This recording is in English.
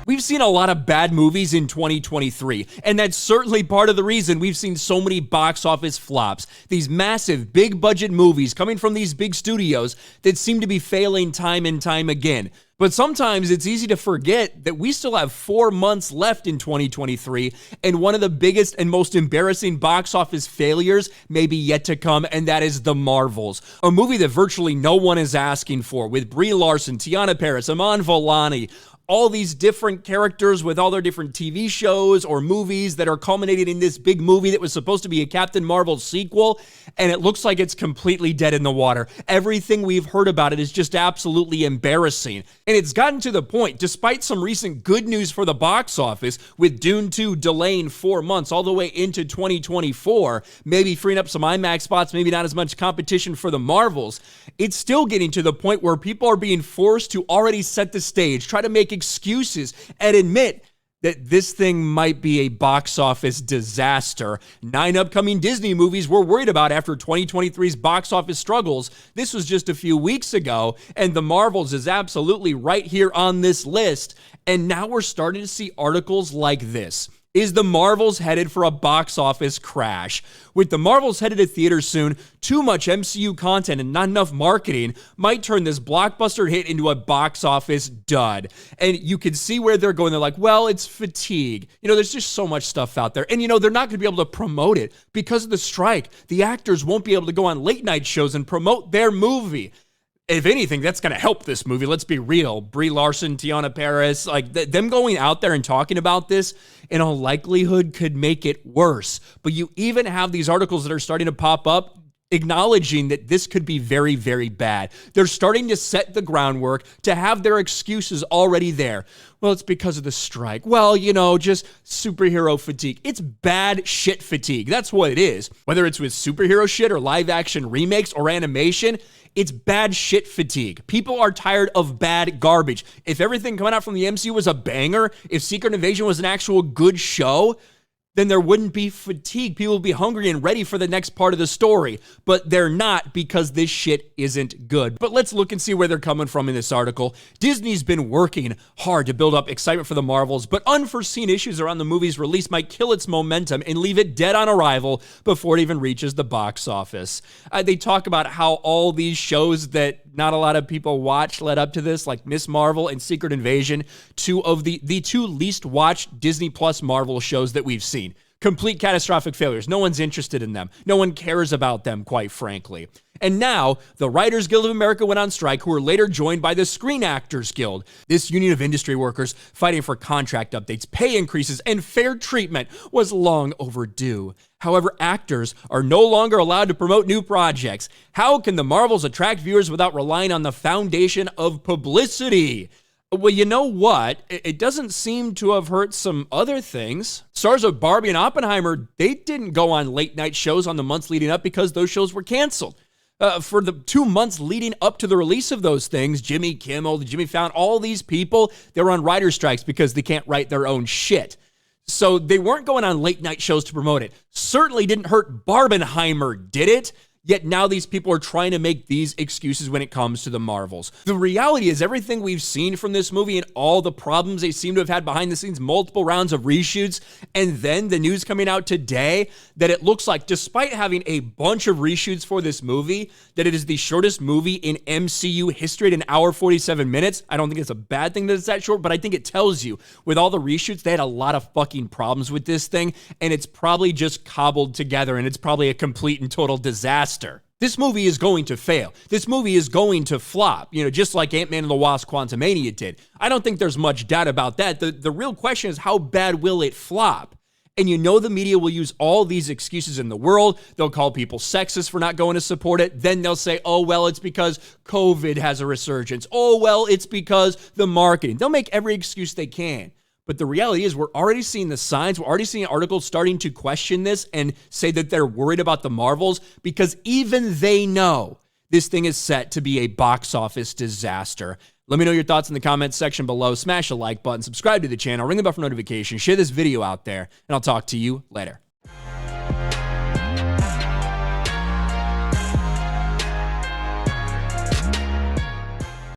We've seen a lot of bad movies in 2023, and that's certainly part of the reason we've seen so many box office flops. These massive, big-budget movies coming from these big studios that seem to be failing time and time again. But sometimes it's easy to forget that we still have 4 months left in 2023, and one of the biggest and most embarrassing box office failures may be yet to come, and that is The Marvels, a movie that virtually no one is asking for, with Brie Larson, Tiana Paris, Iman Vellani, all these different characters with all their different TV shows or movies that are culminated in this big movie that was supposed to be a Captain Marvel sequel, and it looks like it's completely dead in the water. Everything we've heard about it is just absolutely embarrassing. And it's gotten to the point, despite some recent good news for the box office, with Dune 2 delaying 4 months all the way into 2024, maybe freeing up some IMAX spots, maybe not as much competition for the Marvels, it's still getting to the point where people are being forced to already set the stage, try to make excuses, and admit that this thing might be a box office disaster. 9 upcoming Disney movies we're worried about after 2023's box office struggles. This was just a few weeks ago, and The Marvels is absolutely right here on this list. And now we're starting to see articles like this. Is The Marvels headed for a box office crash? With The Marvels headed to theaters soon, too much MCU content and not enough marketing might turn this blockbuster hit into a box office dud. And you can see where they're going. They're like, well, it's fatigue. There's just so much stuff out there. And, they're not going to be able to promote it because of the strike. The actors won't be able to go on late night shows and promote their movie. If anything, that's going to help this movie. Let's be real. Brie Larson, Tiana Paris, them going out there and talking about this in all likelihood could make it worse. But you even have these articles that are starting to pop up acknowledging that this could be very, very bad. They're starting to set the groundwork to have their excuses already there. Well, it's because of the strike. Well, just superhero fatigue. It's bad shit fatigue. That's what it is. Whether it's with superhero shit or live action remakes or animation, it's bad shit fatigue. People are tired of bad garbage. If everything coming out from the MCU was a banger, if Secret Invasion was an actual good show, then there wouldn't be fatigue. People would be hungry and ready for the next part of the story. But they're not, because this shit isn't good. But let's look and see where they're coming from in this article. Disney's been working hard to build up excitement for the Marvels, but unforeseen issues around the movie's release might kill its momentum and leave it dead on arrival before it even reaches the box office. They talk about how all these shows that not a lot of people watch led up to this, like Miss Marvel and Secret Invasion, two of the two least watched Disney Plus Marvel shows that we've seen. Complete catastrophic failures. No one's interested in them. No one cares about them, quite frankly. And now, the Writers Guild of America went on strike, who were later joined by the Screen Actors Guild. This union of industry workers fighting for contract updates, pay increases, and fair treatment was long overdue. However, actors are no longer allowed to promote new projects. How can the Marvels attract viewers without relying on the foundation of publicity? Well, you know what? It doesn't seem to have hurt some other things. Stars of Barbie and Oppenheimer, they didn't go on late night shows on the months leading up because those shows were canceled. For the 2 months leading up to the release of those things, Jimmy Kimmel, Jimmy Fallon, all these people, they were on writer strikes because they can't write their own shit. So they weren't going on late night shows to promote it. Certainly didn't hurt Barbenheimer, did it? Yet now these people are trying to make these excuses when it comes to the Marvels. The reality is everything we've seen from this movie and all the problems they seem to have had behind the scenes, multiple rounds of reshoots, and then the news coming out today that it looks like, despite having a bunch of reshoots for this movie, that it is the shortest movie in MCU history at 1 hour 47 minutes. I don't think it's a bad thing that it's that short, but I think it tells you with all the reshoots, they had a lot of fucking problems with this thing, and it's probably just cobbled together, and it's probably a complete and total disaster. This movie is going to fail. This movie is going to flop, just like Ant-Man and the Wasp: Quantumania did. I don't think there's much doubt about that. The real question is, how bad will it flop? And the media will use all these excuses in the world. They'll call people sexist for not going to support it. Then they'll say, oh, well, it's because COVID has a resurgence. Oh, well, it's because the marketing. They'll make every excuse they can. But the reality is we're already seeing the signs. We're already seeing articles starting to question this and say that they're worried about the Marvels because even they know this thing is set to be a box office disaster. Let me know your thoughts in the comments section below. Smash the like button, subscribe to the channel, ring the bell for notifications, share this video out there, and I'll talk to you later.